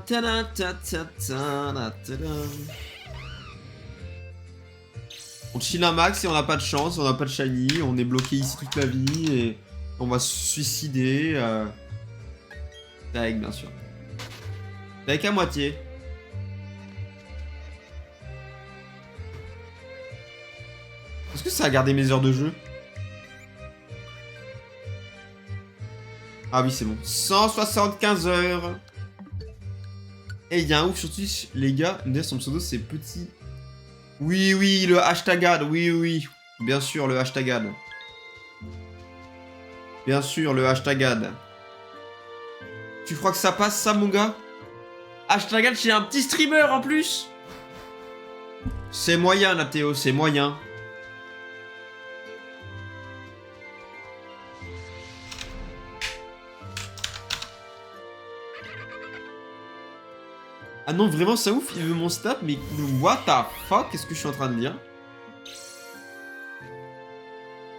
chill un max et on n'a pas de chance, on n'a pas de shiny, on est bloqué ici toute la vie et on va se suicider. Avec bien sûr. Avec à moitié. Est-ce que ça a gardé mes heures de jeu? Ah oui, c'est bon. 175 heures. Et il y a un ouf sur Twitch, les gars. D'ailleurs, son pseudo, c'est petit. Oui, oui, le hashtag ad. Oui, oui. Bien sûr, le hashtag ad. Bien sûr, le hashtag ad. Tu crois que ça passe, ça, mon gars? Hashtag ad, j'ai un petit streamer en plus. C'est moyen, Nathéo, c'est moyen. Ah non, vraiment, ça ouf, il veut mon stat, mais what the fuck, qu'est-ce que je suis en train de dire?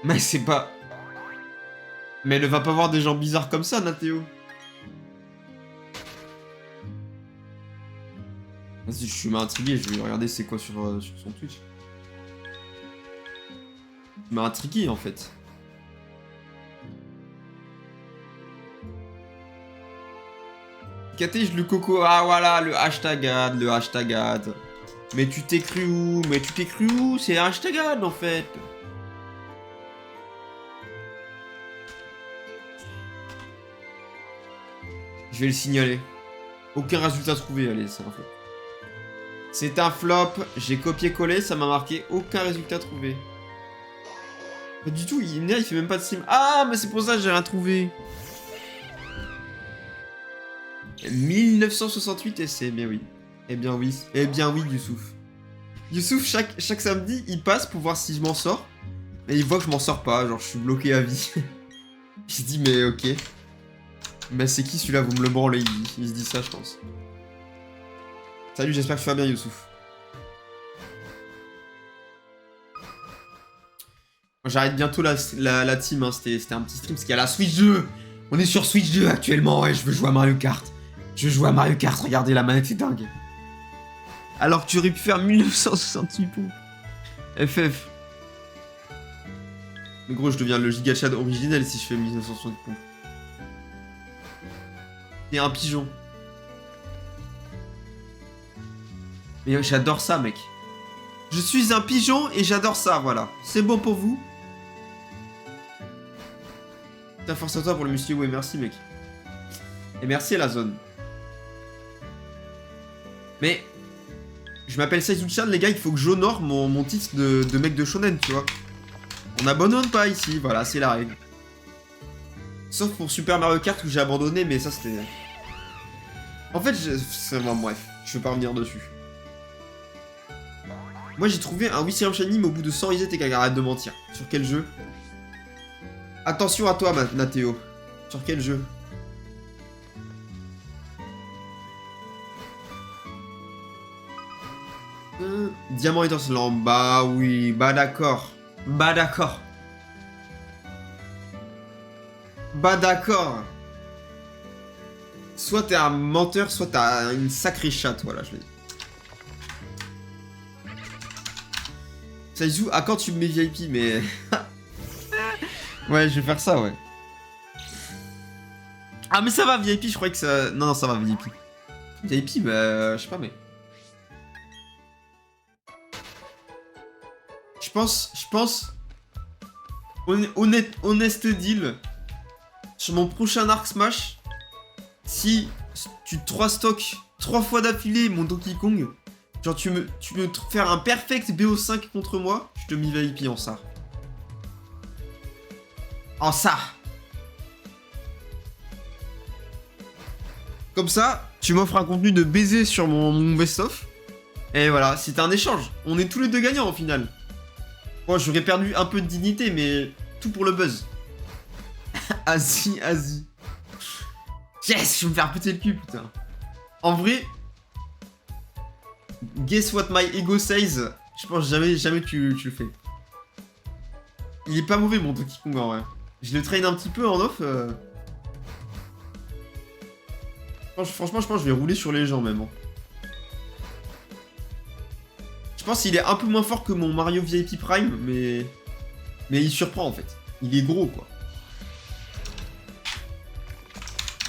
Mais c'est pas... Mais elle va pas voir des gens bizarres comme ça, Nathéo. Vas-y, je suis intrigué, je vais regarder c'est quoi sur son Twitch. Tu m'as intrigué en fait. Catège le coco, ah voilà, le hashtag ad, le hashtag ad. Mais tu t'es cru où? Mais tu t'es cru où? C'est hashtag ad en fait. Je vais le signaler. Aucun résultat trouvé, allez, c'est un flop. C'est un flop, j'ai copié-collé, ça m'a marqué aucun résultat trouvé. Pas du tout, il fait même pas de stream. Ah, mais c'est pour ça que j'ai rien trouvé. 1968 essais, mais oui. Eh bien oui, Youssouf. Youssouf, chaque samedi, il passe pour voir si je m'en sors. Et il voit que je m'en sors pas, genre je suis bloqué à vie. Il se dit, mais ok. Mais c'est qui celui-là, vous me le branlez, il se dit ça, je pense. Salut, j'espère que tu vas bien, Youssouf. J'arrête bientôt la team, hein. C'était un petit stream, parce qu'il y a la Switch 2. On est sur Switch 2 actuellement, ouais, je veux jouer à Mario Kart. Je veux jouer à Mario Kart, regardez, la manette est dingue. Alors que tu aurais pu faire 1968 pompes. FF. Mais gros, je deviens le Giga Chad originel si je fais 1960 pompes. T'es un pigeon. Mais j'adore ça, mec. Je suis un pigeon et j'adore ça, voilà. C'est bon pour vous? Putain, force à toi pour le muscle, ouais, merci, mec. Et merci à la zone. Mais... Je m'appelle Saizu-chan, les gars, il faut que j'honore mon titre de mec de shonen, tu vois. On n'abandonne pas ici, voilà, c'est la règle. Sauf pour Super Mario Kart où j'ai abandonné, mais ça c'était... En fait, bon, bref, je vais pas revenir dessus. Moi j'ai trouvé un Wishiram Shining au bout de 100 reset et qu'elle arrête de mentir. Sur quel jeu? Attention à toi, Nathéo. Sur quel jeu? Diamant étincelant, bah oui, bah d'accord. Bah d'accord. Bah d'accord. Soit t'es un menteur, soit t'as une sacrée chatte, voilà, je l'ai dit. Saizu, à quand tu me mets VIP, mais... Ouais, je vais faire ça, ouais. Ah, mais ça va, VIP, je croyais que ça... Non, non, ça va, VIP. VIP, bah, je sais pas, mais... Je pense... Honest deal. Sur mon prochain Arc Smash, si tu 3 stocks 3 fois d'affilée mon Donkey Kong, genre tu veux faire un perfect BO5 contre moi, je te mets VIP en ça. En ça. Comme ça, tu m'offres un contenu de baiser sur mon best-of. Et voilà, c'est un échange. On est tous les deux gagnants au final. Bon, j'aurais perdu un peu de dignité, mais tout pour le buzz. Asie. Yes, je vais me faire péter le cul, putain. En vrai, guess what my ego says. Je pense jamais tu le fais. Il est pas mauvais, mon Donkey Kong, en vrai. Je le traîne un petit peu en off. Franchement, je pense que je vais rouler sur les gens, même. Hein. Je pense qu'il est un peu moins fort que mon Mario VIP Prime, mais il surprend, en fait. Il est gros, quoi.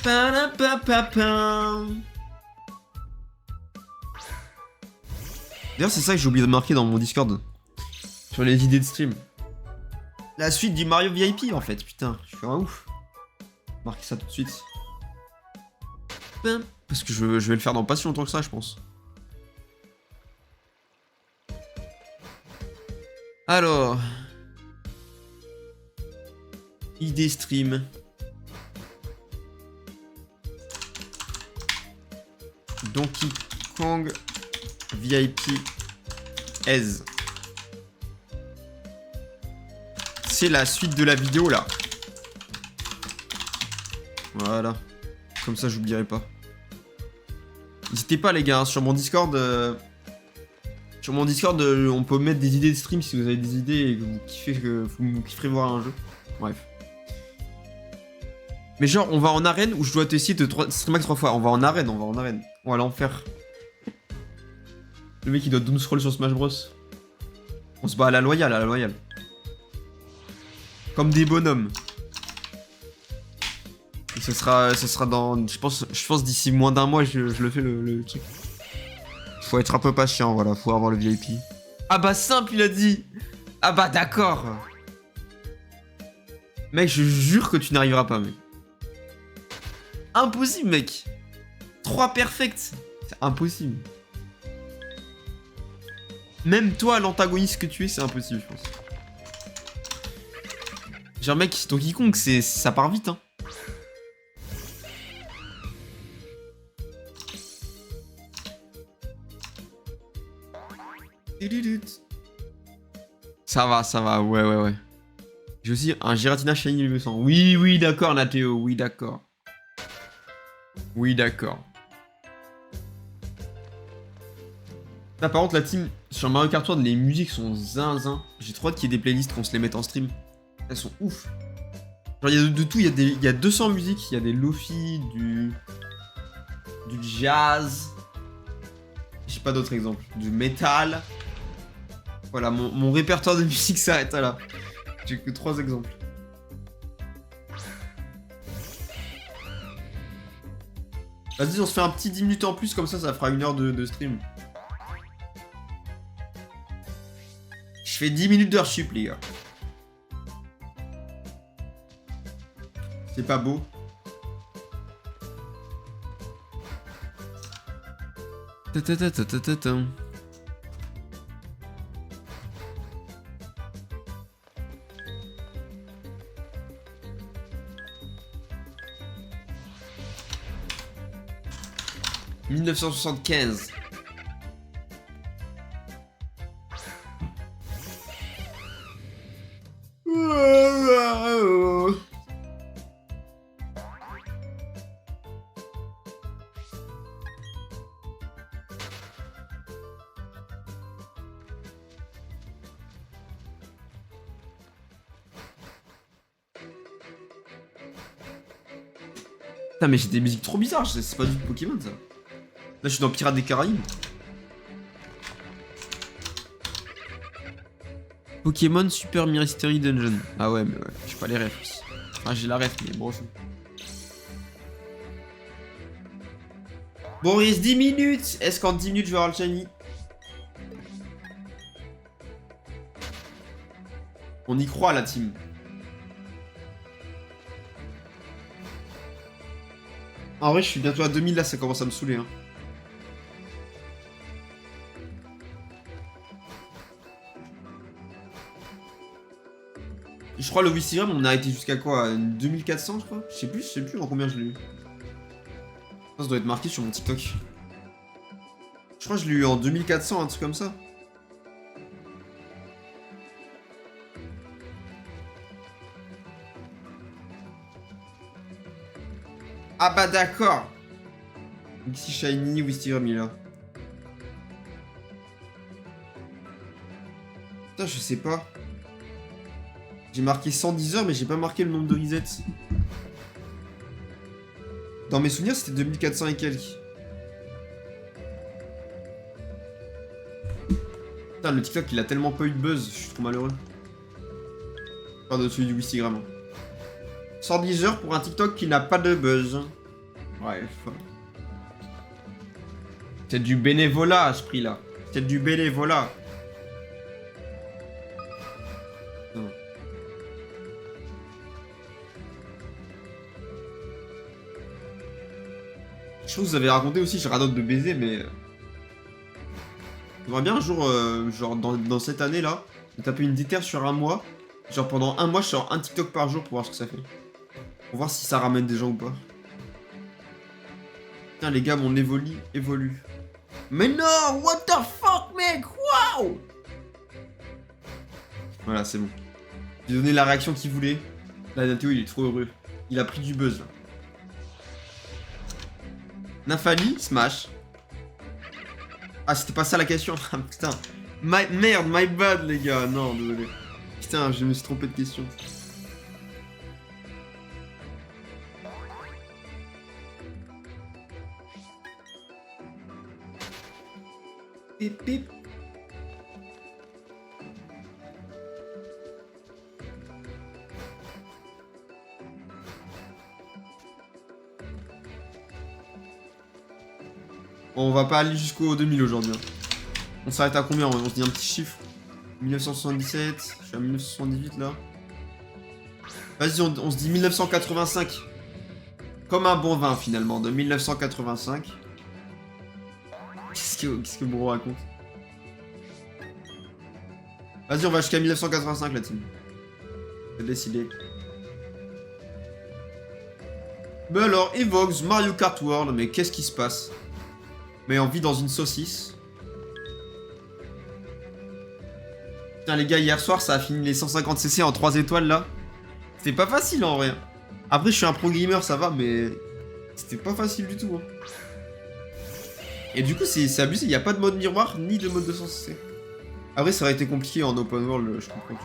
D'ailleurs, c'est ça que j'ai oublié de marquer dans mon Discord. Sur les idées de stream. La suite du Mario VIP, en fait. Putain, je suis un ouf. Marquez ça tout de suite. Parce que je vais le faire dans pas si longtemps que ça, je pense. Alors... Idée stream. Donkey Kong VIP Ez. C'est la suite de la vidéo là. Voilà. Comme ça j'oublierai pas. N'hésitez pas les gars, hein, sur mon Discord, Sur mon Discord, on peut mettre des idées de stream si vous avez des idées et que vous kifferez voir un jeu. Bref. Mais genre, on va en arène où je dois t'essayer de streamax 3 fois. On va en arène. On va l'enfer. Le mec il doit doom scroll sur Smash Bros. On se bat à la loyale, Comme des bonhommes. Et ce sera dans... Je pense d'ici moins d'un mois, je le fais le truc. Faut être un peu patient, voilà, faut avoir le VIP. Ah bah simple, il a dit. Ah bah d'accord. Mec, je jure que tu n'arriveras pas, mec. Impossible, mec. 3 perfects. C'est impossible. Même toi, l'antagoniste que tu es, c'est impossible, je pense. Genre, mec, Donkey Kong, ça part vite, hein. Ça va, ouais. J'ai aussi un Giratina Shiny level 100. Oui, d'accord, Nathéo, oui, d'accord. Là, par contre, la team sur Mario Kart World, les musiques sont zinzin. J'ai trop hâte qu'il y ait des playlists qu'on se les mette en stream. Elles sont ouf. Genre, il y a de tout, il y a 200 musiques, il y a des lofi, du jazz. J'ai pas d'autres exemples. Du métal. Voilà, mon répertoire de musique s'arrête là. J'ai que 3 exemples. Vas-y, on se fait un petit 10 minutes en plus, comme ça fera 1 heure de stream. Je fais 10 minutes d'heure sup, les gars. C'est pas beau. Ta-ta-ta-ta-ta-ta. « 1975. » Putain, mais j'ai des musiques trop bizarres, c'est pas du Pokémon ça. Là, je suis dans Pirates des Caraïbes. Pokémon Super Mystery Dungeon. Ah ouais, mais ouais, j'ai pas les refs. Ah, j'ai la ref, mais bon. Bon, il reste 10 minutes. Est-ce qu'en 10 minutes, je vais avoir le shiny? On y croit, la team. En vrai, je suis bientôt à 2000, là, ça commence à me saouler, hein. Je crois le Wistigram, on a été jusqu'à quoi? 2400, je crois? Je sais plus en combien je l'ai eu. Ça doit être marqué sur mon TikTok. Je crois que je l'ai eu en 2400, un truc comme ça. Ah bah d'accord. Ici Shiny, Wistigram, il est là. Putain, je sais pas. J'ai marqué 110 heures, mais j'ai pas marqué le nombre de resets. Dans mes souvenirs, c'était 2400 et quelques. Putain, le TikTok, il a tellement pas eu de buzz. Je suis trop malheureux. Pas de celui du Wistigram. 110 heures pour un TikTok qui n'a pas de buzz. Ouais, c'est du bénévolat à ce prix-là. C'est du bénévolat. Je trouve que vous avez raconté aussi, je radote de baiser, mais... J'aimerais bien un jour, genre dans cette année-là, me taper une déterre sur un mois. Genre pendant un mois, je sors un TikTok par jour pour voir ce que ça fait. Pour voir si ça ramène des gens ou pas. Putain, les gars, mon évolue. Mais non, what the fuck, mec, wow. Voilà, c'est bon. J'ai donné la réaction qu'il voulait. Là, Nathéo, il est trop heureux. Il a pris du buzz, là. Nafali, smash. Ah, c'était pas ça la question. Ah, putain. Merde, my bad, les gars. Non, désolé. Putain, je me suis trompé de question. Pip, pip. Bon, on va pas aller jusqu'au 2000 aujourd'hui. Hein. On s'arrête à combien? On se dit un petit chiffre. 1977, je suis à 1978 là. Vas-y, on se dit 1985. Comme un bon vin finalement, de 1985. Qu'est-ce que Bro raconte? Vas-y, on va jusqu'à 1985 la team. C'est décidé. Mais alors, Evox, Mario Kart World, mais qu'est-ce qui se passe? Mais on vit dans une saucisse. Putain les gars, hier soir ça a fini les 150cc en 3 étoiles là. C'était pas facile en vrai. Après je suis un pro gamer ça va mais c'était pas facile du tout. Hein. Et du coup c'est abusé, il n'y a pas de mode miroir ni de mode 200cc. Après ça aurait été compliqué en open world, je comprends.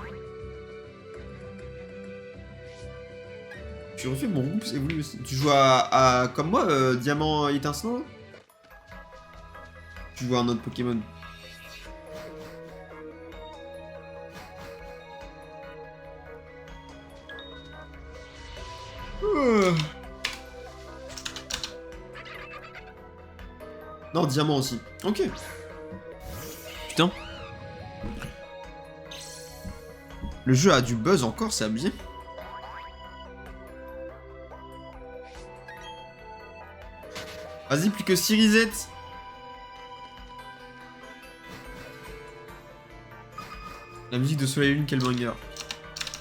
Tu refais mon groupe, c'est voulu aussi. Tu joues à comme moi, diamant étincelant. Tu joues à un autre Pokémon. Non, diamant aussi. Ok. Putain. Le jeu a du buzz encore, c'est abusé. Vas-y, plus que 6 resets. La musique de Soleil et Lune, quel banger.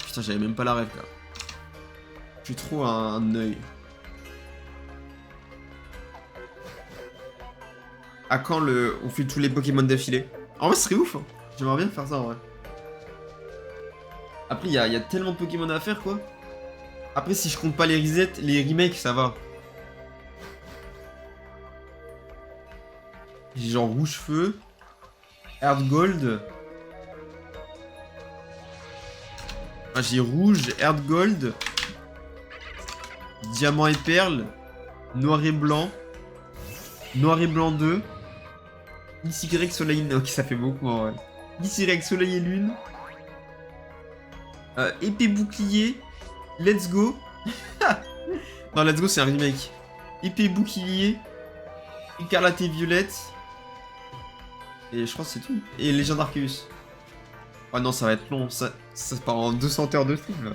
Putain, j'avais même pas la rêve là. Je suis trop un œil. À quand on fait tous les Pokémon d'affilée? En vrai, ce serait ouf. Hein. J'aimerais bien faire ça en vrai. Après, il y a tellement de Pokémon à faire quoi. Après, si je compte pas les resets, les remakes, ça va. J'ai genre Rouge Feu, Heart Gold. Ah, j'ai Rouge, Heart Gold, Diamant et Perle, Noir et Blanc, Noir et Blanc 2, XY Soleil et Lune. Ok, ça fait beaucoup en vrai. XY Soleil et Lune, Épée Bouclier, Let's Go. Non, Let's Go c'est un remake. Épée Bouclier, Écarlate et Violette. Et je crois que c'est tout. Et Légende Arceus. Oh non, ça va être long. Ça part en 200 heures de stream là.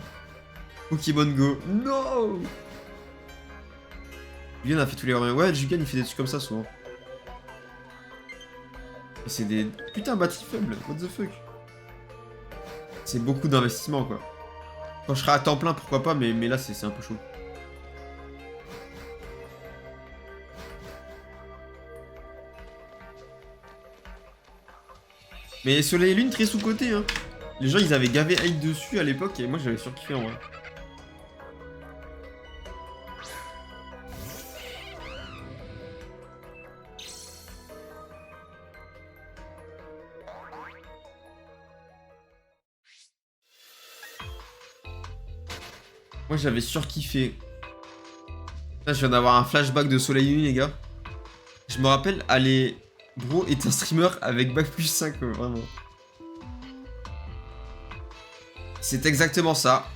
Pokémon Go. No! Julian a fait tous les remakes. Ouais, Julian il fait des trucs comme ça souvent. Et c'est des. Putain, bâtis faibles. What the fuck? C'est beaucoup d'investissement quoi. Quand je serai à temps plein, pourquoi pas, mais là c'est un peu chaud. Mais Soleil et Lune très sous-côté hein. Les gens ils avaient gavé hype dessus à l'époque et moi j'avais surkiffé en vrai. Moi j'avais surkiffé. Là je viens d'avoir un flashback de Soleil et Lune les gars. Je me rappelle aller... Bro est un streamer avec bac plus 5 vraiment. C'est exactement ça.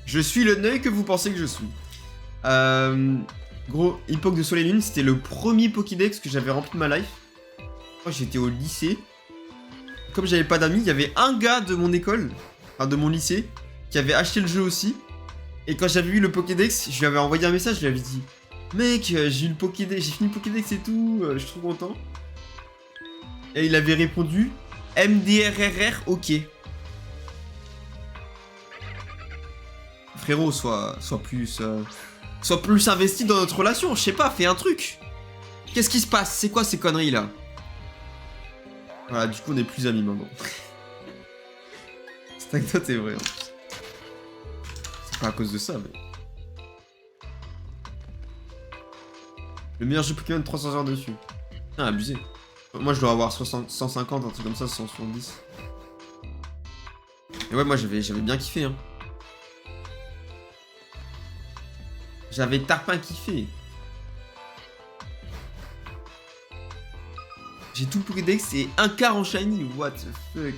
Je suis le Neuil que vous pensez que je suis. Gros, époque de Soleil et Lune, c'était le premier Pokédex que j'avais rempli de ma life. Moi j'étais au lycée. Comme j'avais pas d'amis, il y avait un gars de mon école, enfin de mon lycée, qui avait acheté le jeu aussi. Et quand j'avais vu le Pokédex, je lui avais envoyé un message, je lui avais dit mec, j'ai eu le Pokédex, j'ai fini le Pokédex et tout, je suis trop content. Et il avait répondu MDRRR, ok. Frérot, sois plus investi dans notre relation, je sais pas, fais un truc. Qu'est-ce qui se passe? C'est quoi ces conneries là? Voilà, du coup on est plus amis maintenant. Cette anecdote est vraie en plus. C'est pas à cause de ça, mais... Le meilleur jeu Pokémon, 300 heures dessus. Putain, abusé. Moi, je dois avoir 150, un truc comme ça, 170. Et ouais, moi, j'avais bien kiffé, hein. J'avais tarpin kiffé. J'ai tout le Pokédex et un quart en shiny. What the fuck.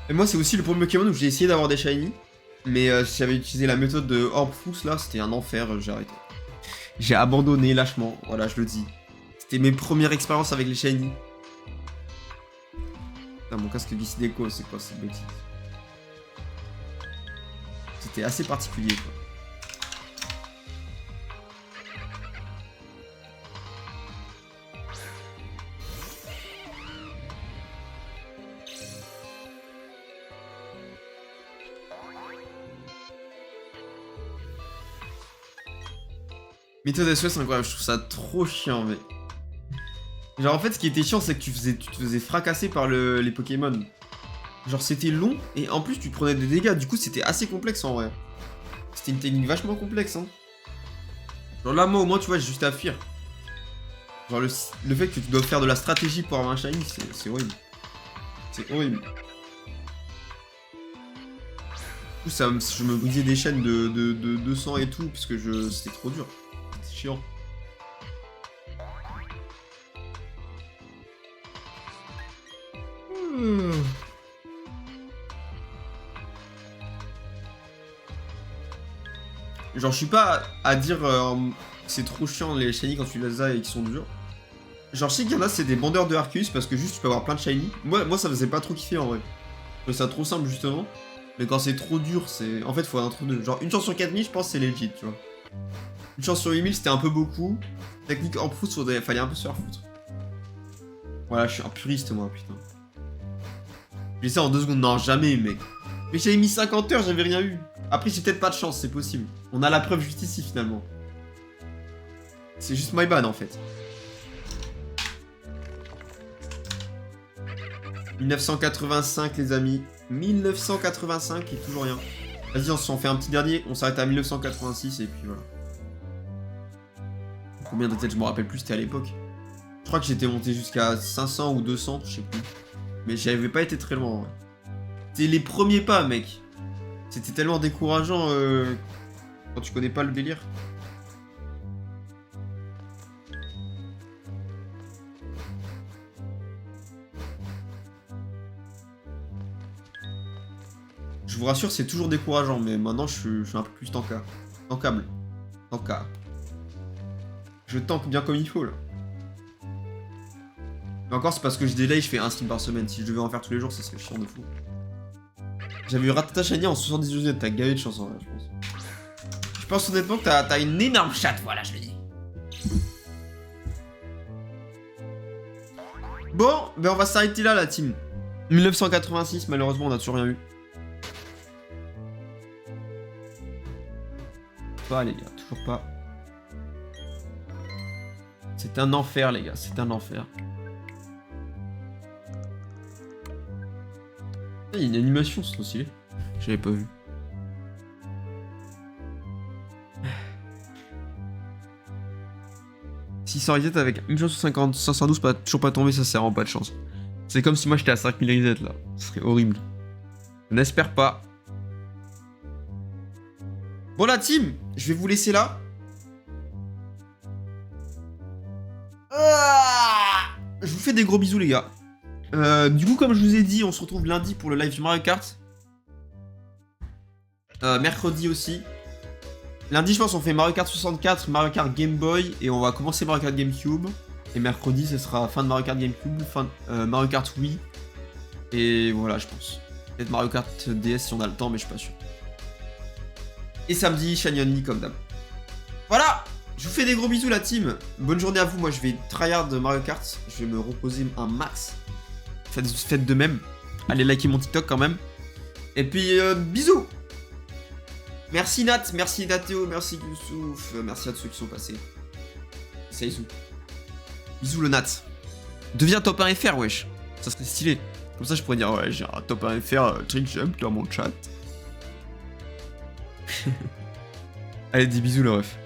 Et moi, c'est aussi le premier Pokémon où j'ai essayé d'avoir des shiny. Mais si j'avais utilisé la méthode de Orb Fous, là, c'était un enfer. J'ai arrêté. J'ai abandonné lâchement. Voilà, je le dis. C'était mes premières expériences avec les shiny. Putain, mon casque Glycideco, c'est quoi cette bêtise? C'était assez particulier, quoi. Méthode SOS, c'est incroyable, je trouve ça trop chiant, mais... Genre, en fait, ce qui était chiant, c'est que tu te faisais fracasser par les Pokémon. Genre, c'était long, et en plus, tu te prenais des dégâts, du coup, c'était assez complexe, en vrai. C'était une technique vachement complexe, hein. Genre, là, moi, au moins, tu vois, j'ai juste à fuir. Genre, le fait que tu dois faire de la stratégie pour avoir un shiny, c'est horrible. C'est horrible. Du coup, je me brisais des chaînes de 200 et tout, parce que c'était trop dur. C'est chiant. Genre, je suis pas à dire que c'est trop chiant les shiny quand tu les as et qu'ils sont durs. Genre, je sais qu'il y en a, c'est des bandeurs de Arceus parce que juste tu peux avoir plein de shiny. Moi ça me faisait pas trop kiffer en vrai. Je trouvais ça trop simple justement. Mais quand c'est trop dur, c'est. En fait, faut un truc de. Genre, une chance sur 4000, je pense c'est legit, tu vois. Une chance sur 8000, c'était un peu beaucoup. Technique en foot, fallait un peu se faire foutre. Voilà, je suis un puriste, moi, putain. J'ai ça en 2 secondes. Non, jamais, mec. Mais j'avais mis 50 heures, j'avais rien eu. Après, j'ai peut-être pas de chance, c'est possible. On a la preuve juste ici, finalement. C'est juste my bad, en fait. 1985, les amis. 1985 et toujours rien. Vas-y, on s'en fait un petit dernier. On s'arrête à 1986 et puis voilà. Combien de têtes, je me rappelle plus, c'était à l'époque. Je crois que j'étais monté jusqu'à 500 ou 200, je sais plus. Mais j'avais pas été très loin, en vrai. C'était les premiers pas, mec. C'était tellement décourageant quand tu connais pas le délire. Je vous rassure, c'est toujours décourageant, mais maintenant je suis un peu plus tankable. Tankable. Je tank bien comme il faut, là. Mais encore, c'est parce que je delay, je fais un stream par semaine. Si je devais en faire tous les jours, ça serait chiant de fou. J'avais eu Ratata Shiny en 78 minutes, t'as gavé de chance en vrai, je pense. Je pense honnêtement que t'as une énorme chatte, voilà, je le dis. Bon, ben on va s'arrêter là, la team. 1986, malheureusement, on a toujours rien eu. Pas, les gars, toujours pas. C'est un enfer, les gars, c'est un enfer. Il y a une animation, c'est trop stylé. J'avais pas vu. Si ça reset avec une chance sur 50, 512, toujours pas tombé, ça sert vraiment pas de chance. C'est comme si moi j'étais à 5000 reset là. Ce serait horrible. Je n'espère pas. Bon la team, je vais vous laisser là. Je vous fais des gros bisous les gars. Du coup comme je vous ai dit, on se retrouve lundi pour le live du Mario Kart. Mercredi aussi. Lundi je pense on fait Mario Kart 64, Mario Kart Game Boy et on va commencer Mario Kart GameCube. Et mercredi ce sera fin de Mario Kart GameCube, fin de Mario Kart Wii. Et voilà je pense. Peut-être Mario Kart DS si on a le temps mais je suis pas sûr. Et samedi, Shiny Only comme d'hab. Voilà, je vous fais des gros bisous la team. Bonne journée à vous, moi je vais tryhard Mario Kart. Je vais me reposer un max. Faites de même. Allez liker mon TikTok quand même. Et puis bisous. Merci Nat, merci Nathéo, merci Youssouf. Merci à tous ceux qui sont passés. C'est Isou. Bisous le Nat. Deviens top 1 FR wesh. Ça serait stylé. Comme ça je pourrais dire ouais j'ai un top 1 FR Trick Jump dans mon chat. Allez, dis bisous le ref.